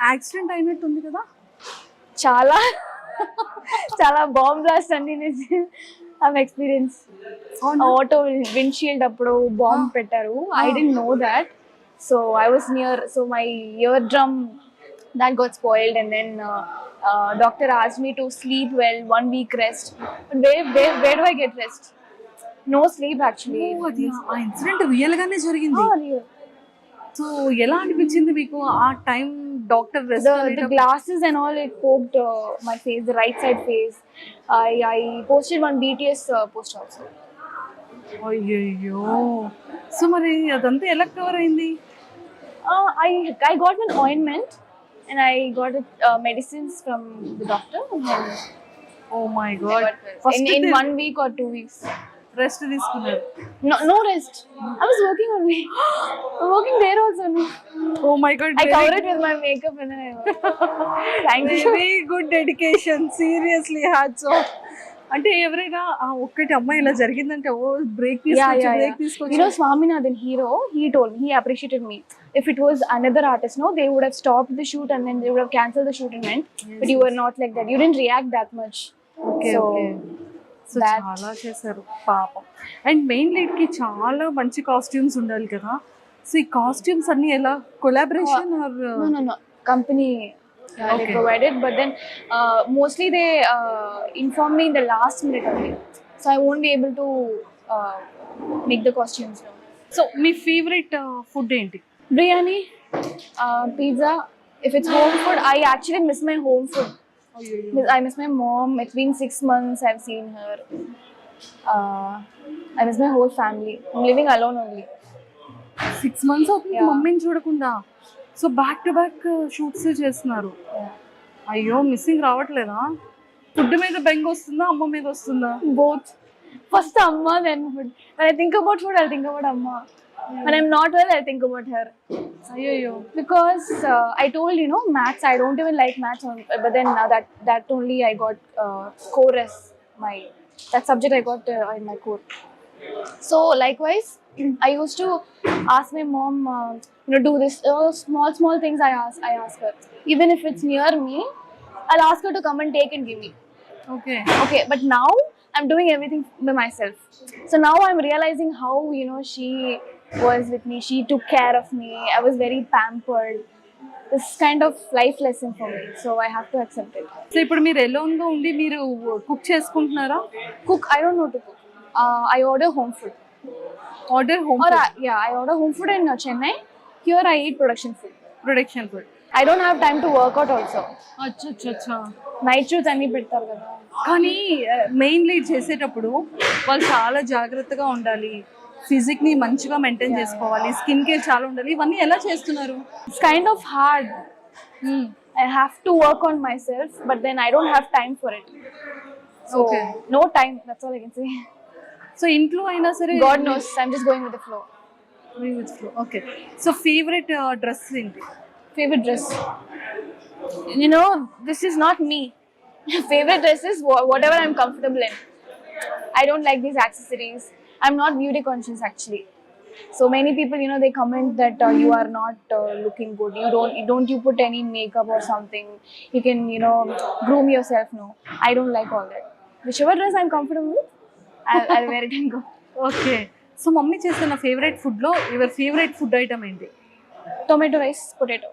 Accident అయినట్టుంది కదా? చాలా చాలా బాంబ్ బ్లాస్ట్ అండి ఎక్స్పీరియన్స్. ఆటో విండ్షీల్డ్ అప్పుడు బాంబ్ పెట్టారు. I don't know that. So I was near. So my ear drum that got spoiled, and then doctor asked me to sleep well, 1 week rest. But where do I get rest? No sleep actually. అది ఆ incident real గానే జరిగింది. Real. So ఎలా అనిపించింది మీకు ఆ time doctor The glasses and all, it poked my face, the right side face. I posted one BTS post also. అయ్యయ్యో. So మరి అదంతా ఎలా కవర్ అయింది? I got an ointment and I got medicines from the doctor, and then oh my I God. got rest. in 1 week or 2 weeks. Rest తీసుకున్నారు. No rest. I was working only. I'm working there also. No. Oh my God. I cover it with my makeup and then I work. Thank you. Very good dedication. Seriously hats off. అంటే ఎవరైనా ఒక్కటి అమ్మాయి ఇలా జరిగిందంటే ఓ break తీసుకోవచ్చు, break తీసుకోవచ్చు. You know Swaminathan hero, he told me, he appreciated me. If it was another artist, no, they would have stopped the shoot and then they would have cancelled the shoot and went. Yes, but you were not like that. You didn't react that much. Okay, okay. So చాలా చేశారు పాపం. And main lead కి చాలా మంచి costumes ఉండాలి కదా. So ఈ costumes అన్ని ఎలా collaboration or? No. Company they provided, but then mostly they inform me in the last minute only. So I won't be able to make the costumes now. So me favourite food ఏంటి? Biryani, pizza. If it's home food, I actually miss my home food. I miss my mom. It's been 6 months I've seen her. I miss my whole family. I'm living alone only. 6 months అవుతుంది మమ్మీని చూడకుండా. So back to back shoots చేస్తున్నారు. అయ్యో missing రావట్లేదా? Food మీద బెంగ వస్తుందా, అమ్మ మీద వస్తుందా? Both. First amma, then food. When I think about food, I'll think about amma. When I'm not well, I'll think about her. అయ్యో. Because I told maths, I don't even like maths, but then that only I got core as that subject I got in my core. So likewise, I used to ask my mom, do this small things. I ask her, even if it's near me, I'll ask her to come and take and give me. Okay, but now I'm doing everything by myself. So now I'm realizing how she was with me. She took care of me. I was very pampered. This kind of life lesson for me. So I have to accept it. So ఇప్పుడు మీరు alone గా ఉండి మీరు cook చేసుకుంటున్నారా? Cook, I don't know to cook. I order home food. I order home food in Chennai. Here I eat production food. I don't have time to work out also. అచ్చా. Night shoots అన్ని పెడతారు కదా. కానీ main lead చేసేటప్పుడు వాళ్ళు చాలా జాగ్రత్తగా ఉండాలి, ఫిజిక్ ని మంచిగా మెయింటైన్ చేసుకోవాలి, స్కిన్ కేర్ చాలా ఉండాలి. ఇవన్నీ ఎలా చేస్తున్నారు? It's kind of hard. I have to work on myself, but then I don't have time for it. So no time. That's all I can say. So ఇంట్లో అయినా సరే God knows. I'm just going with the flow. Okay. So favourite dress ఏంటి? Favorite dress. This is not me. Favorite dress is whatever I'm comfortable in. I don't like these accessories. I'm not beauty conscious actually. So many people, they comment that you are not looking good. You don't put any makeup or something. You can, groom yourself. No, I don't like all that. Whichever dress I'm comfortable with, I'll wear it and go. Okay. So mummy చేసిన favourite food లో your favourite food item ఏంటి? Tomato rice, potato.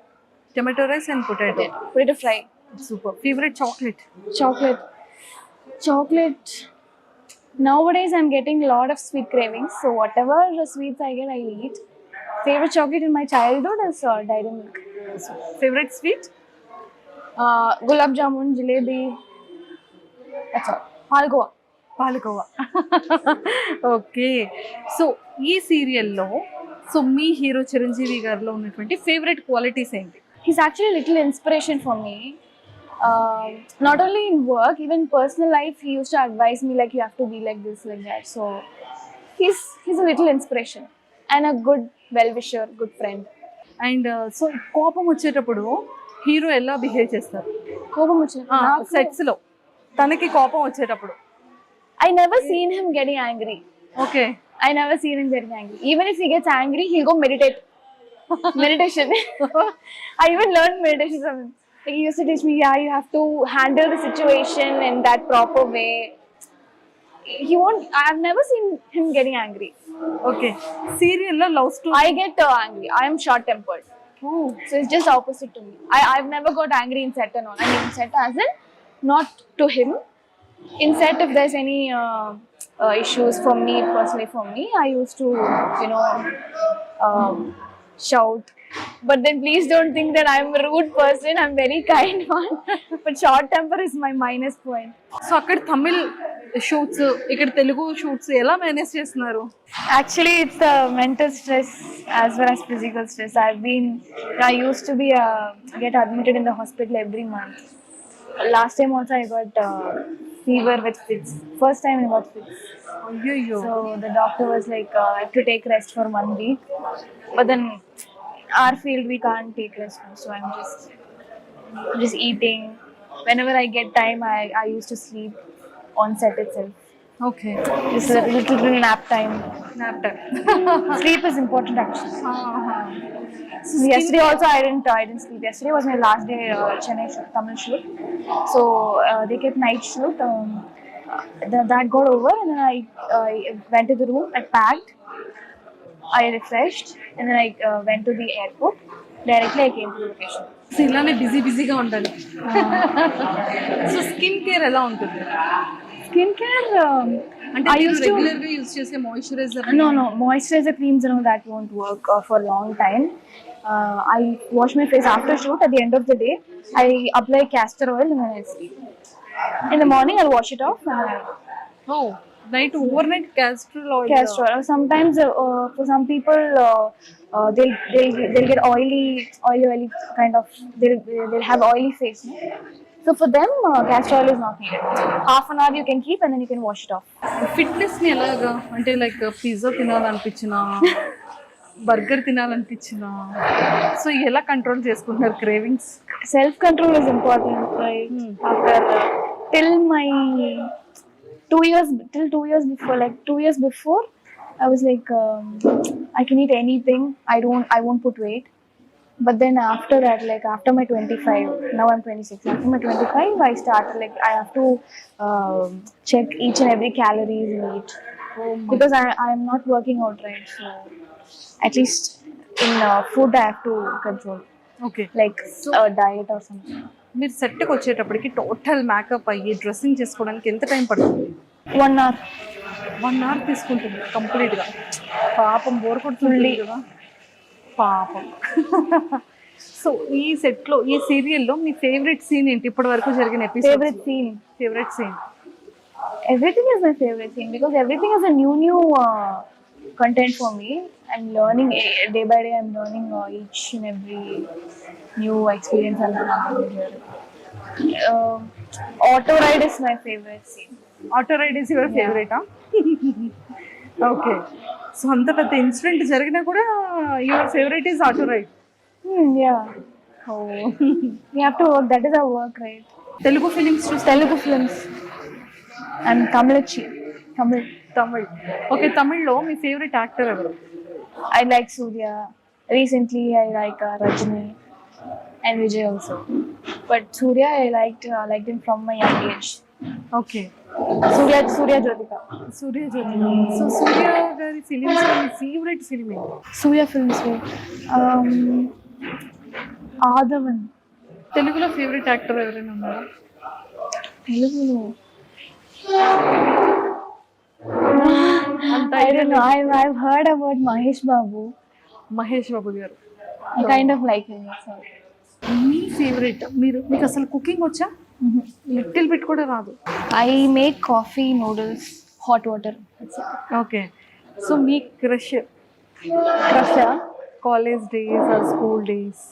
Tomato rice and potato. Potato fry. Super. Favorite chocolate? Chocolate. Nowadays I'm getting a lot of sweet cravings, so whatever sweets I get, I eat. Favorite chocolate in my childhood is Dairy Milk. Favorite sweet? Gulab jamun, jalebi. That's all. Palkova. Okay. So ఈ సీరియల్లో మీ hero Chiranjeevi గారిలో ఉన్నటువంటి favourite qualities ఏంటి? He's actually a little inspiration for me. Not only in work, even personal life, he used to advise me like you have to be like this, like that. So he's a little inspiration and a good well-wisher, good friend. And so కోపం వచ్చేటప్పుడు hero ఎలా behave చేస్తారు? కోపం వచ్చేటప్పుడు sets లో తనకి కోపం వచ్చేటప్పుడు I never seen him getting angry. Okay. I never seen him getting angry. Even if he gets angry, he'll go meditate. meditation. I even learned meditation from him. Like he used to teach me, yeah, you have to handle the situation in that proper way. He won't. I've never seen him getting angry. Okay సీరియల్లో love story I get angry. I am short tempered. So it's just opposite to me. I've never got angry in set and all. I mean, in set as in not to him. In set, if there's any issues for me personally, for me, I used to, you know, um, shout. But then please don't think that I'm a rude person. I'm very kind one. But short temper is my minus point. So అక్కడ Tamil shoots ఇక్కడ Telugu shoots ఎలా manage చేస్తున్నారు? Actually, it's the mental stress as well as physical stress. I used to be get admitted in the hospital every month. Last time also I got fever with fits. First time I got fits. అయ్యయ్యో So the doctor was like, I have to take rest for 1 week. But then our field we can't take rest now. So I'm just eating. Whenever I get time, I used to sleep on set itself. Okay Just a little nap time. Nap time Sleep is important actually. So yesterday also I didn't sleep. Yesterday was my last day Chennai shoot, Tamil shoot. So they kept night shoot. That got over and then I went to the room. I packed. I refreshed and then I went to the airport. Directly I came to the location. So ఇలానే బిజీగా ఉండాలి. So skin care ఎలా ఉంటుంది? Skincare. అంటే I used to. Regular గా use చేసే moisturiser No, moisturizer creams and all that won't work for a long time. I wash my face after shoot. At the end of the day, I apply castor oil and then I sleep. In the morning, I'll wash it off. Oh night overnight castor oil. Castor oil. Sometimes for some people, they'll get oily kind of. They'll have oily face. No? So for them, castor oil is not needed. Half an hour you can keep and then you can wash it off. Fitness ని ఎలాగా అంటే like pizza తినాలనిపించిన burger తినాలనిపించిన so ఎలా control చేసుకుంటున్నారు cravings? Self control is important, right? After till 2 years before, like 2 years before, I was like, I can eat anything. I won't put weight. But then after that, like after my 25, now I'm 26. After my 25, I started like I have to check each and every calories in eat because I am not working out, right? So at least in food I have to control, okay like diet or something. మీరు సెట్కి వచ్చేటప్పటికి total makeup అయ్యి dressing చేసుకోవడానికి ఎంత time పడుతుంది? 1 hour. 1 hour తీసుకుంటుంది కంప్లీట్గా. పాపం బోర్ కొడుతుంది కదా పాపం. సో ఈ సెట్లో ఈ సీరియల్లో మీ ఫేవరెట్ సీన్ ఏంటి ఇప్పటి వరకు జరిగిన episode? Favourite scene Everything is my favorite thing because everything is a new content for me. I'm learning day by day. I'm learning each and every new experience I'm having here. Auto ride is my favorite scene. Auto ride is your ఫేవరెటా? Okay. So అంత పెద్ద incident జరిగినా కూడా your favorite is auto ride. Yeah. We have to work. That is our work, right? Telugu films చూస్తే Telugu films. I'm Tamil. Tamil. Okay తమిళ్లో మీ favourite actor ఎవరు? I like Surya. Recently, I like Rajini and Vijay also. But Surya, I liked him from my young age. Okay. Surya Jyotika. Surya Jyothi. So Surya గారి films మీ favorite film ఏంటి? Surya films. Adavan. తెలుగులో favorite actor ఎవరైనా ఉన్నారా? Telugu. I don't know. I've heard about Mahesh Babu. Mahesh Babu గారు. I kind of like him. So. Me favourite మీకు అసలు cooking వచ్చా? లిటిల్ బిట్ కూడా రాదు. I make coffee, noodles, hot water. That's it. Okay. So మీ crush Krusha? College days or school days?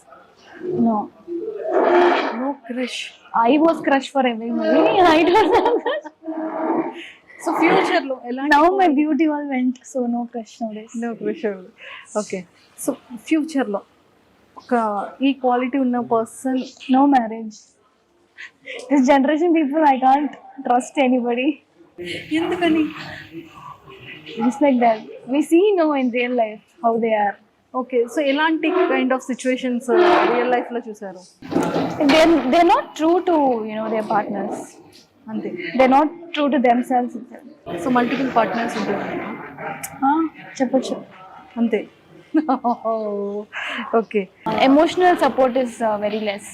No. No crush. I was crush for everybody. I don't know. So ఫ్యూచర్లో ఎలా? Now my beauty all went, so no crush nowadays. No crush. Okay. So ఫ్యూచర్లో ఒక ఈ quality ఉన్న person? No marriage. This generation people, I can't trust anybody. ఎందుకని? Just like that. We see in real life how they are. Okay. So ఎలాంటి kind of situations real లైఫ్‌లో చూసారు? They're not true to, you know, their partners. అంతే. They're not true to themselves itself. So multiple partners ఉంటారు. చెప్పొచ్చు. అంతే. Okay. Emotional support is very less.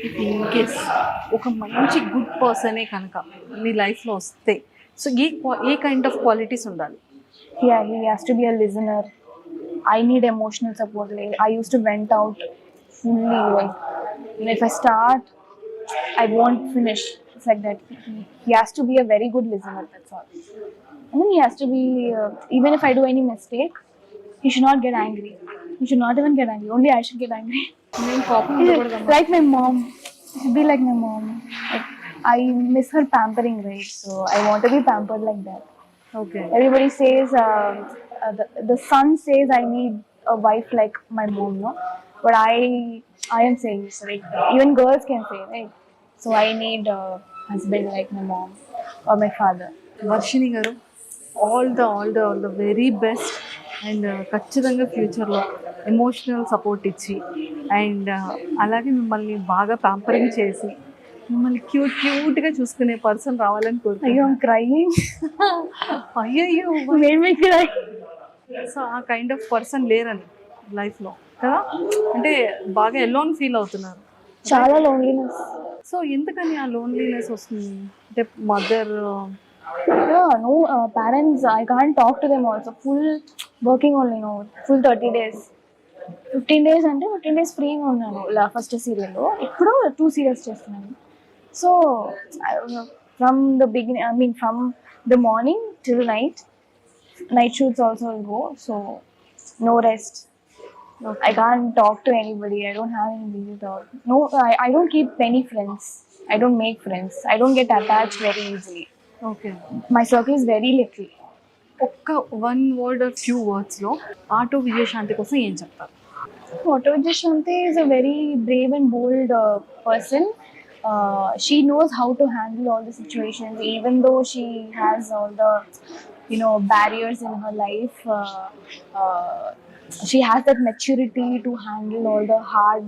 If in case ఒక మంచి good పర్సనే కనుక మీ లైఫ్‌లో వస్తే so A kind of qualities ఉండాలి? Yeah, he has to be a listener. I need emotional support. Like, I used to vent out fully. Like, you know, if I start, I won't finish. It's like that. He has to be a very good listener. That's all. And then he has to be, even if I do any mistake, he should not get angry. He should not even get angry. Only I should get angry. నేను కోపం ఉండకూడదమ్మా. Like my mom. He should be like my mom. Like, I miss her pampering, right? So I want to be pampered like that. Okay. Everybody says, the son says I need a wife like my mom, no? But I am saying this, right? Even girls can say, right? So I need a husband like my mom or my father. Varshini గారు all the very best and ఖచ్చితంగా ఫ్యూచర్లో emotional support ఇచ్చి and అలాగే మిమ్మల్ని బాగా pampering చేసి మిమ్మల్ని క్యూట్గా చూసుకునే పర్సన్ రావాలని కోరుకుంటున్నాను. I'm crying. అయ్యయ్యో. Made me cry. సో ఆ కైండ్ ఆఫ్ పర్సన్ లేరని లైఫ్లో కదా, అంటే బాగా ఎలోన్ ఫీల్ అవుతున్నారు. Chala loneliness. సో ఎందుకని ఆ లోన్లీనెస్ వస్తుంది? అంటే mother Yeah, no, parents, I can't talk to them also. Full working only, no. Full 30 days. 15 days అంటే 15 days ఫ్రీగా ఉన్నాను ఫస్ట్ సీరియల్లో. ఇప్పుడు 2 సీరియల్స్ చేస్తున్నాను. So from the beginning, I mean from the morning till night shoots also will go. So no rest. I can't talk to anybody. I don't have anybody to talk. No, I don't keep any friends. I don't make friends. I don't get attached very easily. Okay. My circle is very little. ఒక్క one word or few వర్డ్స్లో auto Vijayashanti కోసం ఏం చెప్తారు? Auto Shanti is a very brave and bold person. She knows how to handle all the situations, even though she has all the, you know, barriers in her life. She has that maturity to handle all the hard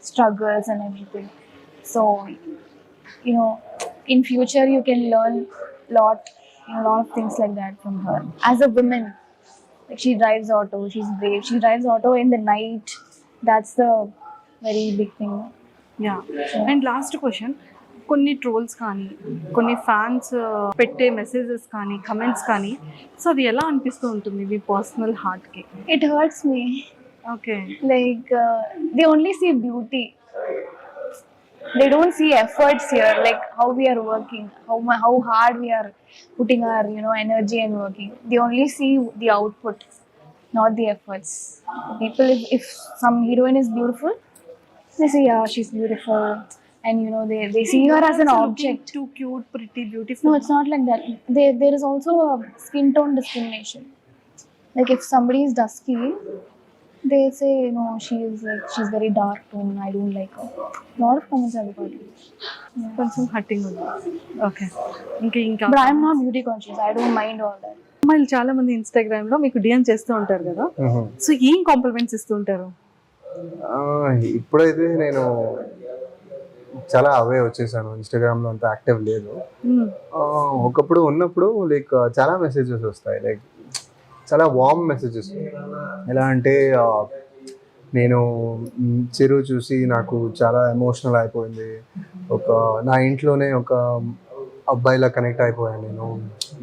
struggles and everything. So, you know, in future you can learn a lot of things like that from her. As a woman, like she drives auto, she's brave. She drives auto in the night. That's the very big thing. Yeah. And last question, కొన్ని trolls కానీ కొన్ని fans పెట్టే messages కానీ comments కానీ so అది ఎలా అనిపిస్తూ ఉంటుంది మీ పర్సనల్ హార్ట్కి? It hurts me. Okay. Like they only see beauty. They don't see efforts here, like how we are working, how hard we are putting our, you know, energy and working. They only see the output, not the efforts. People, if some heroine is beautiful, they say, yeah, she's beautiful, and you know, they see her as an object. Too cute, pretty, beautiful. No, it's not like that. There is also a skin tone discrimination. Like if somebody is dusky, they say, no, she's very dark tone, I don't like her. Lot of comments have got it. కొంచెం హట్టింగ్ ఉంది. Okay. ఇంకా But I'm not beauty conscious. I don't mind all that. అమ్మాయిలు చాలా మంది ఇన్స్టాగ్రామ్లో మీకు DM చేస్తూ ఉంటారు కదా, సో ఏం కాంప్లిమెంట్స్ ఇస్తూ ఉంటారు? ఇప్పుడైతే నేను చాలా అవే వచ్చేసాను, ఇన్స్టాగ్రామ్లో అంత యాక్టివ్ లేదు. ఒకప్పుడు ఉన్నప్పుడు లైక్ చాలా మెసేజెస్ వస్తాయి, లైక్ చాలా వార్మ్ మెసేజెస్. ఎలా అంటే నేను చిరు చూసి నాకు చాలా ఎమోషనల్ అయిపోయింది, నా ఇంట్లోనే ఒక అబ్బాయిలా కనెక్ట్ అయిపోయాను నేను,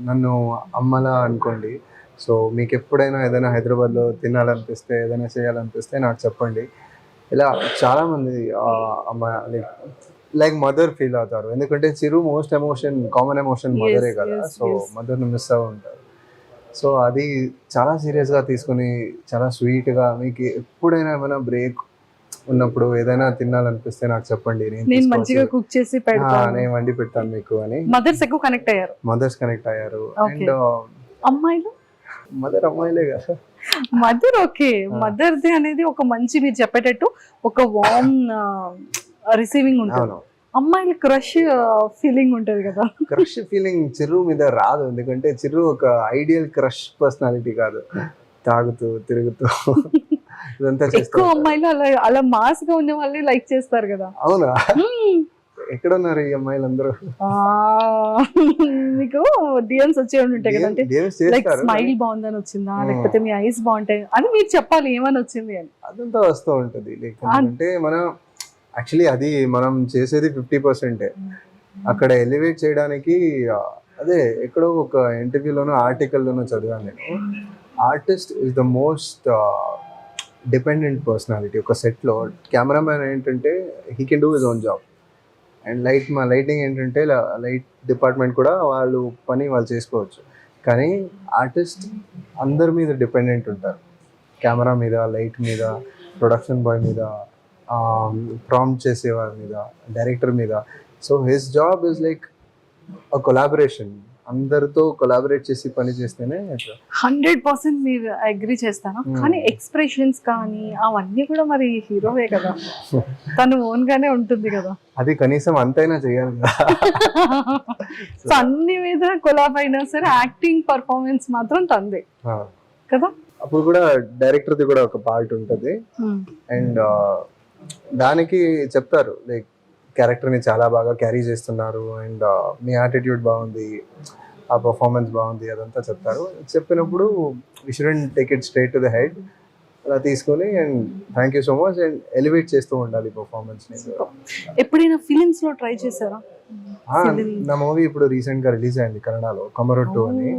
నన్ను అమ్మలా అనుకోండి. సో మీకు ఎప్పుడైనా ఏదైనా హైదరాబాద్లో తినాలనిపిస్తే ఏదైనా చేయాలనిపిస్తే నాకు చెప్పండి. ఇలా చాలామంది లైక్ మదర్ ఫీల్ అవుతారు, ఎందుకంటే చిరు మోస్ట్ కామన్ ఎమోషన్ మదరే కదా. సో మదర్ని మిస్ అవ్వ ఉంటారు. సో అది చాలా సీరియస్గా తీసుకుని చాలా స్వీట్గా మీకు ఎప్పుడైనా ఏమైనా బ్రేక్ ఉన్నప్పుడు ఏదైనా తినాలనిపిస్తే నాకు చెప్పండి, నేను మంచిగా కుక్ చేసి నేను వండి పెడతాను మీకు అని. మదర్స్ ఎక్కువ కనెక్ట్ అయ్యారు. అండ్ అమ్మాయిలు అమ్మాయిలే కదా మదర్. ఓకే. మదర్ది అనేది ఒక మంచి, మీరు చెప్పేటట్టు ఒక వార్మ్ రిసీవింగ్ ఉంటుంది. అమ్మాయిలు క్రష్ ఫీలింగ్ ఉంటుంది కదా. క్రష్ ఫీలింగ్ చిరు మీద రాదు, ఎందుకంటే చిరు ఒక ఐడియల్ క్రష్ పర్సనాలిటీ కాదు, తాగుతూ తిరుగుతూ ఇదంతా చేస్తూ ఎక్కువ ఉంటారు. అమ్మాయిలు అలా అలా మాస్ గా ఉన్న వాళ్ళే లైక్ చేస్తారు కదా. అవునా, ఎక్కడున్నారు ఈ అమ్మాయిలు అందరూ? ఆ, మీకు డిఎమ్స్ వచ్చే ఉంటాయి కదా, అంటే గేమ్స్ లైక్ చేస్తారు స్మైల్ బాగుందని వచ్చిందా, Hmm. లేకపోతే మీ ఐస్ బాగుంటాయి అని మీరు చెప్పాలి ఏమని వచ్చింది అని. అదంతా వస్తూ ఉంటుంది. లైక్ అంటే మనం యాక్చువల్లీ అది మనం చేసేది 50%. అక్కడ ఎలివేట్ చేయడానికి అదే ఎక్కడో ఒక ఇంటర్వ్యూలోనో ఆర్టికల్లోనో చదివాను నేను. Artist is the most dependent personality. ఒక సెట్లో కెమెరామ్యాన్ ఏంటంటే he can do his own job, and lighting ఏంటంటే లైట్ డిపార్ట్మెంట్ కూడా వాళ్ళు పని వాళ్ళు చేసుకోవచ్చు. కానీ ఆర్టిస్ట్ అందరి మీద డిపెండెంట్ ఉంటారు, కెమెరా మీద, లైట్ మీద, ప్రొడక్షన్ బాయ్ మీద, ప్రాంప్ట్ చేసే వాళ్ళ మీద, డైరెక్టర్ మీద. So his job is like a collaboration. అందరితో కొలాబరేట్ చేసి పని చేస్తేనే 100% మీరు అగ్రి చేస్తాను. కానీ ఎక్స్ప్రెషన్స్ కానీ అవన్నీ కూడా మరి హీరోవే కదా, తను ఓన్ గానే ఉంటుంది కదా. అది కనీసం అంతైనా చేయాలి కదా. సో అన్ని మీద కొలాబ్ అయినా సరే యాక్టింగ్ పర్ఫార్మెన్స్ మాత్రం తందే ఆ, కదా. అప్పుడు కూడా డైరెక్టర్ది కూడా ఒక పార్ట్ ఉంటుంది. అండ్ దానికి చెప్తారు లైక్ క్యారెక్టర్ని చాలా బాగా క్యారీ చేస్తున్నారు, అండ్ మీ యాటిట్యూడ్ బాగుంది, ఆ పర్ఫార్మెన్స్ బాగుంది, అదంతా చెప్తారు. చెప్పినప్పుడు we shouldn't take it straight to the head, అలా తీసుకొని and thank you so much and elevate చేస్తూ ఉండాలి పర్ఫార్మెన్స్ని. ఎప్పుడైనా ఫిలిమ్స్ లో ట్రై చేశారా? నా మూవీ ఇప్పుడు రీసెంట్గా రిలీజ్ అయింది కన్నడలో, కమరొట్టు అని.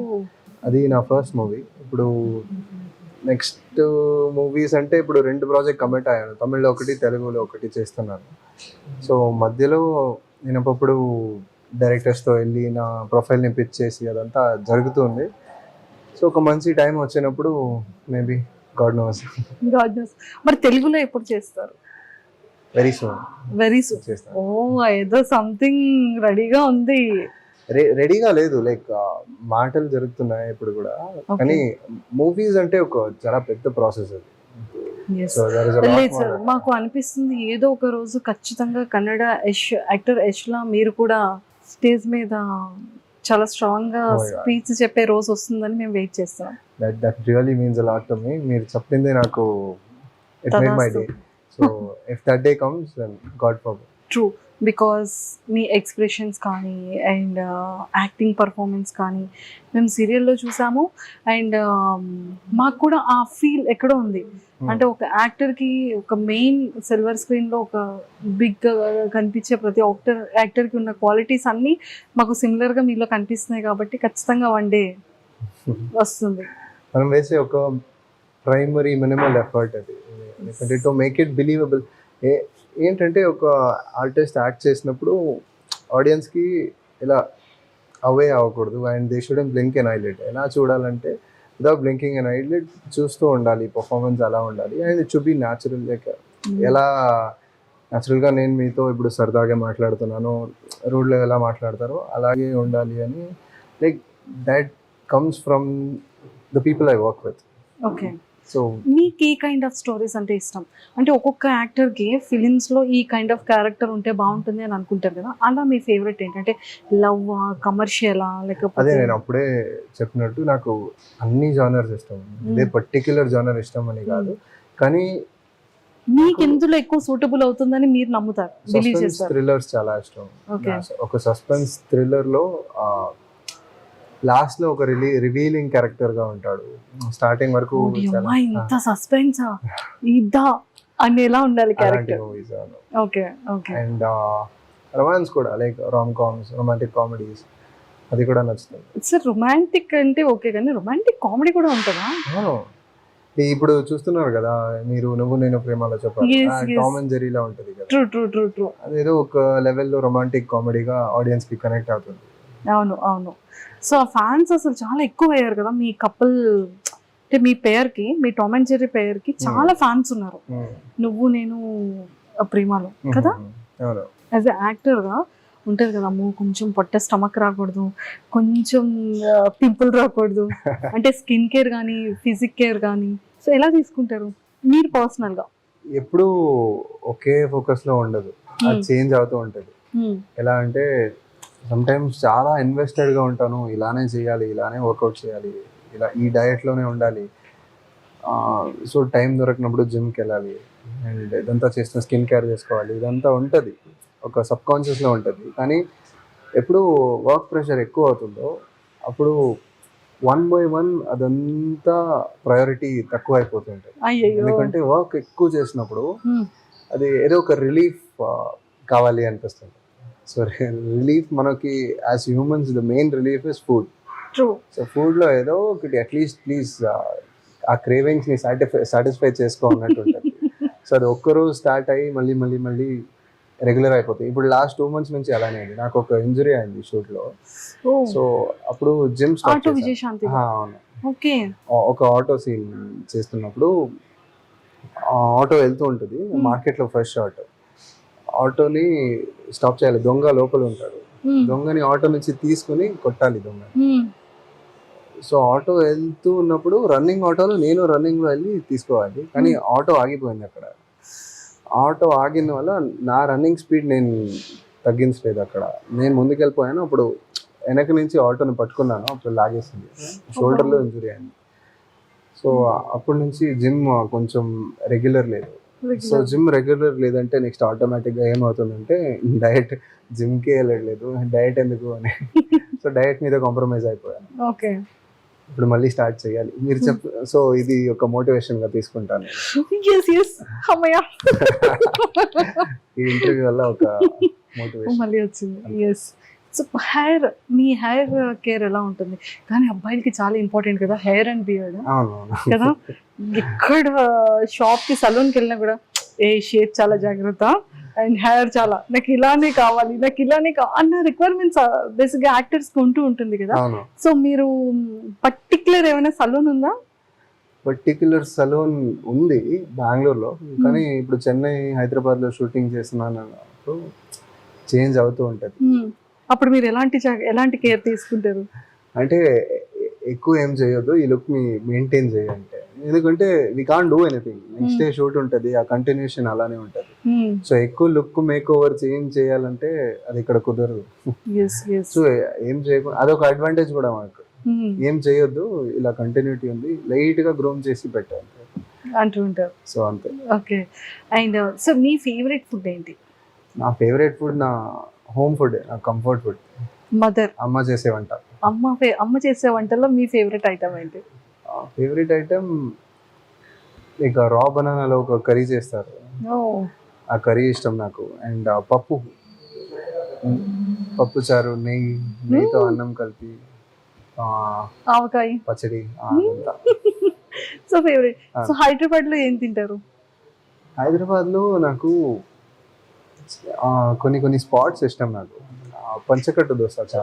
అది నా ఫస్ట్ మూవీ. ఇప్పుడు నెక్స్ట్ మూవీస్ అంటే ఇప్పుడు 2 ప్రాజెక్ట్ కమిట్ అయ్యాను, తమిళ్లో ఒకటి, తెలుగులో ఒకటి చేస్తున్నాను. సో మధ్యలో నేను అప్పుడు డైరెక్టర్స్తో వెళ్ళి నా ప్రొఫైల్ని పిచ్ చేసి అదంతా జరుగుతుంది. సో ఒక మంచి టైం వచ్చినప్పుడు మేబీ గాడ్ నోస్. మరి తెలుగులో ఎప్పుడు చేస్తారు? Very soon very soon. చేస్తాను. ఓ, ఏదో సంథింగ్ రెడీగా ఉంది. రెడీగా లేదు, లైక్ మాటలు జరుగుతున్నాయి ఇప్పుడు కూడా. కానీ మూవీస్ అంటే ఒక చాలా పెద్ద ప్రాసెస్ అది. Yes. So there is a lot లేదు more. సార్, మాకు అనిపిస్తుంది ఏదో ఒక రోజు ఖచ్చితంగా కన్నడ యాక్టర్ యష్లా మీరు కూడా స్టేజ్ మీద చాలా స్ట్రాంగ్ గా Oh, yeah. స్పీచ్ చెప్పే రోజు వస్తుందని మేము వెయిట్ చేస్తున్నాం. That really means a lot to me. మీరు చెప్పిందే నాకు it made my day. So if that day comes, then God forbid. True, because me expressions కానీ అండ్ యాక్టింగ్ పర్ఫార్మెన్స్ కానీ మేము సీరియల్లో చూసాము. అండ్ మాకు కూడా ఆ ఫీల్ ఎక్కడో ఉంది. అంటే ఒక యాక్టర్కి ఒక మెయిన్ సిల్వర్ స్క్రీన్లో ఒక బిగ్ కనిపించే ప్రతి యాక్టర్కి ఉన్న క్వాలిటీస్ అన్నీ మాకు సిమిలర్గా మీలో కనిపిస్తున్నాయి. కాబట్టి ఖచ్చితంగా వన్ డే వస్తుంది. మనం వేసే ఒక ప్రైమరీ మినిమల్ ఎఫర్ట్ అది, ఎందుకంటే టు మేక్ ఇట్ బిలీవబుల్. ఏంటంటే ఒక ఆర్టిస్ట్ యాక్ట్ చేసినప్పుడు ఆడియన్స్కి ఇలా అవే అవ్వకూడదు, and they shouldn't blink an eyelid. ఎలా చూడాలంటే వితౌట్ బ్లింకింగ్ ఎన్ ఐలిడ్ చూస్తూ ఉండాలి, పర్ఫార్మెన్స్ అలా ఉండాలి. And it should be natural. Like ఎలా న్యాచురల్గా నేను మీతో ఇప్పుడు సరదాగా మాట్లాడుతున్నాను, రోడ్లో ఎలా మాట్లాడతారో అలాగే ఉండాలి అని. Like that comes from the people I work with. Okay, so మీకు ఏ కైండ్ ఆఫ్ స్టోరీస్ అంటే ఇష్టం? అంటే ఒక్కొక్క యాక్టర్కి ఫిలిమ్స్లో ఈ కైండ్ ఆఫ్ క్యారెక్టర్ ఉంటే బాగుంటుంది అని అనుకుంటారు కదా, అలా మీ ఫేవరెట్ ఏంటంటే లవ్, కమర్షియలా, అదే లేకపోతే? నేను అప్పుడే చెప్పినట్టు నాకు అన్ని జానర్స్ ఇష్టం. ఇదే పర్టిక్యులర్ జానర్ ఇష్టం అని కాదు, కానీ మీకు ఎందులో ఎక్కువ సూటబుల్ అవుతుందని మీరు నమ్ముతారు, బిలీవ్ సస్పెన్స్ చేస్తారు? థ్రిల్లర్స్ చాలా ఇష్టం. Okay. ఒక సస్పెన్స్ థ్రిల్లర్లో లాస్ట్లో ఒక రివీలింగ్ క్యారెక్టర్గా ఉంటాడు. స్టార్టింగ్ వరకు చాలా ఇంత సస్పెన్సా ఇద్దా అని ఎలా ఉండాలి అలాంటి character? Movies. Okay okay. And romance కూడా, లైక్ కామ్స్, రొమాంటిక్ కామెడీస్, అది కూడా నచ్చుతుంది. సార్ రొమాంటిక్ అంటే ఓకే, కానీ రొమాంటిక్ కామెడీ కూడా ఉంటుందా? ఇప్పుడు చూస్తున్నారు కదా మీరు, నువ్వు నేను ప్రేమలో చెప్పాలి, Yes, yes. టామ్ అండ్ జెరీలా ఉంటుంది కదా. True true true true. అదేదో ఒక లెవెల్లో రొమాంటిక్ కామెడీగా ఆడియన్స్కి కనెక్ట్ అవుతుంది. అవును అవును. సో ఆ ఫ్యాన్స్ అసలు చాలా ఎక్కువ అయ్యారు కదా మీ కపుల్, అంటే మీ పేరుకి, మీ టామ్ అండ్ జెర్రీ పేరుకి చాలా ఫ్యాన్స్ ఉన్నారు. నువ్వు నేను ప్రేమలో కదా, అవును. యాజ్ ఎ యాక్టర్గా ఉంటుంది కదా, అమ్మో కొంచెం పొట్ట స్టమక్ రాకూడదు, కొంచెం పింపుల్ రాకూడదు, అంటే స్కిన్ కేర్ కానీ ఫిజిక్ కేర్ కానీ. సో ఎలా తీసుకుంటారు మీరు పర్సనల్గా? ఎప్పుడు ఒకే ఫోకస్లో ఉండదు, అది చేంజ్ అవుతూ ఉంటుంది. ఎలా అంటే సమ్టైమ్స్ చాలా ఇన్వెస్టెడ్గా ఉంటాను, ఇలానే చేయాలి, ఇలానే వర్కౌట్ చేయాలి, ఇలా ఈ డయట్లోనే ఉండాలి. సో టైం దొరికినప్పుడు జిమ్కి వెళ్ళాలి అండ్ ఇదంతా చేసిన స్కిన్ కేర్ చేసుకోవాలి, ఇదంతా ఉంటుంది ఒక సబ్కాన్షియస్లో ఉంటుంది. కానీ ఎప్పుడు వర్క్ ప్రెషర్ ఎక్కువ అవుతుందో అప్పుడు 1 by 1 అదంతా ప్రయారిటీ తక్కువ అయిపోతుంటుంది. అయ్యయ్యో. ఎందుకంటే వర్క్ ఎక్కువ చేసినప్పుడు Hmm. అది ఏదో ఒక రిలీఫ్ కావాలి అనిపిస్తుంది. సో రిలీఫ్ మనకి as humans the main relief is food. True. So ఫుడ్లో ఏదో ఒకటి అట్లీస్ట్ ప్లీజ్ ఆ క్రేవింగ్స్ని సాటిస్ఫై చేసుకో అన్నట్టు ఉంటుంది. సో అది ఒక్కరోజు స్టార్ట్ అయ్యి మళ్ళీ మళ్ళీ మళ్ళీ రెగ్యులర్ అయిపోతుంది. ఇప్పుడు లాస్ట్ 2 months నుంచి అలానే అయింది. నాకు ఒక ఇంజరీ అయింది షూట్లో. సో అప్పుడు జిమ్ ఆటో స్టార్ట్ విజయశాంతి. అవును. ఓకే. ఒక ఆటో సీన్ చేస్తున్నప్పుడు ఆటో వెళ్తూ ఉంటుంది మార్కెట్లో, ఫ్రెష్ ఆటోని స్టాప్ చేయాలి. దొంగ లోపల ఉంటాడు. దొంగని ఆటో నుంచి తీసుకుని కొట్టాలి దొంగని. సో ఆటో వెళ్తూ ఉన్నప్పుడు రన్నింగ్ ఆటోలో నేను రన్నింగ్లో వెళ్ళి తీసుకోవాలి. కానీ ఆటో ఆగిపోయింది అక్కడ. ఆటో ఆగిన వల్ల నా రన్నింగ్ స్పీడ్ నేను తగ్గించలేదు అక్కడ. నేను ముందుకెళ్ళిపోయాను. అప్పుడు వెనక నుంచి ఆటోని పట్టుకున్నాను. అప్పుడు లాగేసింది, షోల్డర్లో ఇంజురీ అయింది. సో అప్పటి నుంచి జిమ్ కొంచెం రెగ్యులర్ లేదు. సో జిమ్ రెగ్యులర్ లేదంటే నెక్స్ట్ ఆటోమేటిక్గా ఏమవుతుందంటే డయట్, జిమ్కే వెళ్ళట్లేదు, డయట్ ఎందుకు అని. సో డయట్ మీద కాంప్రమైజ్ అయిపోయాను. ఓకే. ఇప్పుడు మళ్ళీ స్టార్ట్ చేయాలి మీరు సో ఇది ఒక మోటివేషన్గా తీసుకుంటాను. Yes yes. అమ్మయ్య. ఈ ఇంటర్వ్యూ వల్ల ఒక మోటివేషన్ మళ్ళీ వచ్చింది. ఎస్. సో మీ హెయిర్ కేర్ ఎలా ఉంటుంది? కానీ అబ్బాయిలకి చాలా ఇంపార్టెంట్ కదా హెయిర్ అండ్ బియర్డ్ అవునవును కదా. ఎక్కడ షాప్కి సలూన్కి వెళ్ళినా కూడా షేప్ చాలా జాగ్రత్త అండ్ హెయిర్ చాలా నాకు ఇలానే కావాలి, నాకు ఇలానే అన్న రిక్వైర్మెంట్స్ బేసిక్గా యాక్టర్స్కి ఉంటూ ఉంటుంది కదా. అవును. సో మీరు పర్టికులర్ ఏమైనా సలూన్ ఉందా? పర్టిక్యులర్ సలూన్ ఉంది బెంగళూరులో. కానీ ఇప్పుడు చెన్నై, హైదరాబాద్లో షూటింగ్ చేస్తున్నాను, చేంజ్ అవుతూ ఉంటుంది. అప్పుడు మీరు ఎలాంటి కేర్ తీసుకుంటారు? అంటే ఎక్కువ ఏం చేయొద్దు, ఈ లుక్ ని మెయింటైన్ చేయంటే. ఎందుకంటే we can't do anything. Next day shoot ఉంటుంది, ఆ కంటిన్యూషన్ అలానే ఉంటుంది. సో ఎక్కువ లుక్ మేక్ ఓవర్ చేంజ్ చేయాలంటే అది ఇక్కడ కుదరదు. సో ఏం చేయకుండా అదొక అడ్వాంటేజ్ కూడా మనకు. ఏం చేయొద్దు, ఇలా కంటిన్యూటీ ఉంది, లైట్ గా గ్రోమ్ చేసి పెట్టాలి అంటూ ఉంటారు. సో అంతే. Okay. And so me favourite food ఏంటి? నా ఫేవరెట్ ఫుడ్ నా హోమ్ ఫుడ్, నా కంఫర్ట్ ఫుడ్. మదర్, అమ్మ చేసే వంట. అమ్మ చేసే వంటల్లో మీ ఫేవరెట్ ఐటమ్ ఏంటి? ఫేవరెట్ ఐటమ్ ఇక రా బనానాలో ఒక కర్రీ చేస్తారు, ఆ కర్రీ ఇష్టం నాకు. అండ్ పప్పు చారు, నెయ్యితో అన్నం కలిపి, ఆవకాయ పచ్చడి. So favourite. సో హైదరాబాద్ లో ఏం తింటారు? హైదరాబాద్ లో నాకు కొన్ని స్పాట్స్ ఇష్టం. నాకు పంచకట్టు దోశ చాలా